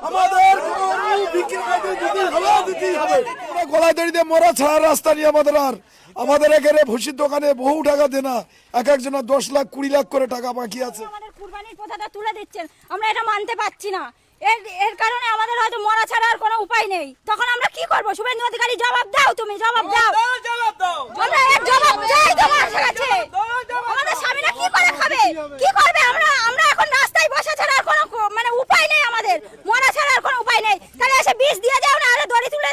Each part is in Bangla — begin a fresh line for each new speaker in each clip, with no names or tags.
আমাদের বিক্রি করতে দিতেই হবে। আমরা গলায় দড়ি দিয়ে মরা ছাড়া রাস্তা নিয়ে আমাদের এখানে ভুসির দোকানে বহু টাকা দেনা, এক একজনের 10 লাখ 20 লাখ করে টাকা বাকি আছে।
আমাদের কুরবানির প্রথাটা তুলে দিচ্ছেন, আমরা এটা মানতে পারছি না। এর কারণে আমাদের হয়তো মরা ছাড়া আর কোনো উপায় নেই। তখন আমরা কি করব? শুভেন্দু অধিকারী জবাব দাও, তুমি জবাব দাও। আমরা এর জবাব চাই তোমার কাছে। আমাদের স্বামীরা কি করে খাবে, কি করবে? আমরা এখন রাস্তায় বসা ছাড়া আর কোনো মানে উপায় নেই, আমাদের মরা ছাড়া আর কোনো উপায় নেই। তাহলে এসে বিষ দিয়ে যাও, না আরে দড়ি তুলে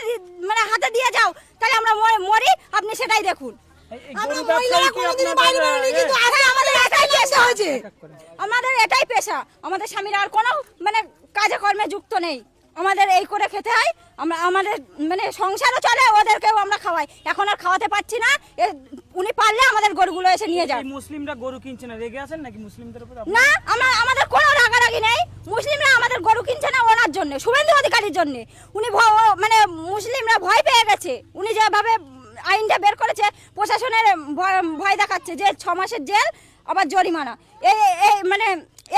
মানে হাতে দিয়ে যাও, তাহলে আমরা মরি, আপনি সেটাই দেখুন। আমাদের এটাই পেশা, আমাদের স্বামীরা আর কোনো মানে কাজে কর্মে যুক্ত নেই। আমাদের এই করে খেতে হয়, আমাদের মানে সংসারও চলে, ওদেরকেও আমরা খাওয়াই। এখন আর খাওয়াতে পারছি না, উনি পারলে আমাদের গরুগুলো এসে নিয়ে যান।
মুসলিমরা গরু কিনছে না, রেগে আছেন নাকি মুসলিমদের উপর?
না, আমাদের কোনো রাগারাগি নেই। মুসলিমরা আমাদের গরু কিনছে না ওনার জন্য, শুভেন্দু অধিকারীর জন্য। উনি মানে মুসলিমরা ভয় পেয়ে গেছে, উনি যেভাবে আইনটা বের করেছে, প্রশাসনের ভয় দেখাচ্ছে যে 6 মাসের জেল আবার জরিমানা। মানে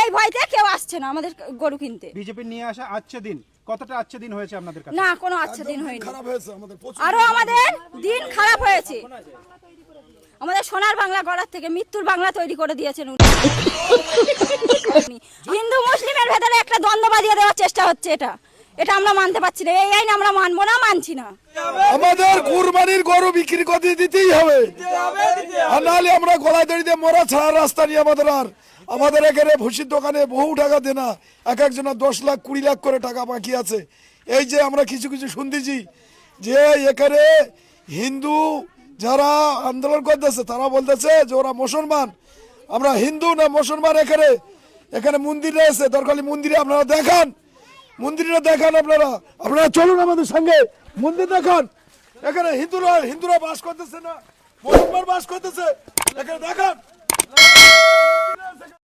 এই ভয়তে কেউ আসছে না আমাদের গরু কিনতে।
বিজেপি নিয়ে আসা আচ্ছা দিন, কতটা আচ্ছা দিন হয়েছে আপনাদের কাছে?
না, কোনো আচ্ছা দিন হয়নি,
খারাপ হয়েছে আমাদের,
আরো আমাদের দিন খারাপ হয়েছে। আমাদের সোনার বাংলা গড়ার থেকে মৃত্যুর বাংলা তৈরি করে দিয়েছেন উনি। হিন্দু মুসলিমের ভেতরে একটা দ্বন্দ্ব বাঁধিয়ে দেওয়ার চেষ্টা হচ্ছে, এটা আমরা মানতে পারছি না। এই আইন আমরা মানবো না, মানছি না।
আমাদের কুরবানির গরু বিক্রি করতে দিতেই হবে, আর নাহলে আমরা গলায় দড়ি দিয়ে মরা ছাড়া রাস্তা নিয়ে আমাদের এখানে ভুসির দোকানে বহু টাকা দেনা, এক একজনের 10 লাখ 20 লাখ করে টাকা বাকি আছে। এই যে আমরা কিছু শুনতেছি যে এখানে হিন্দু যারা আন্দোলন করতেছে তারা বলতেছে যে ওরা মুসলমান, আমরা হিন্দু না মুসলমান। এখানে মন্দির রয়েছে, দরকার মন্দিরে আপনারা দেখান, মন্দিরটা দেখান। আপনারা চলুন আমাদের সঙ্গে, মন্দির দেখান। এখানে হিন্দুরা বাস করতেছে না, মুসলমান বাস করতেছে, এখানে দেখান।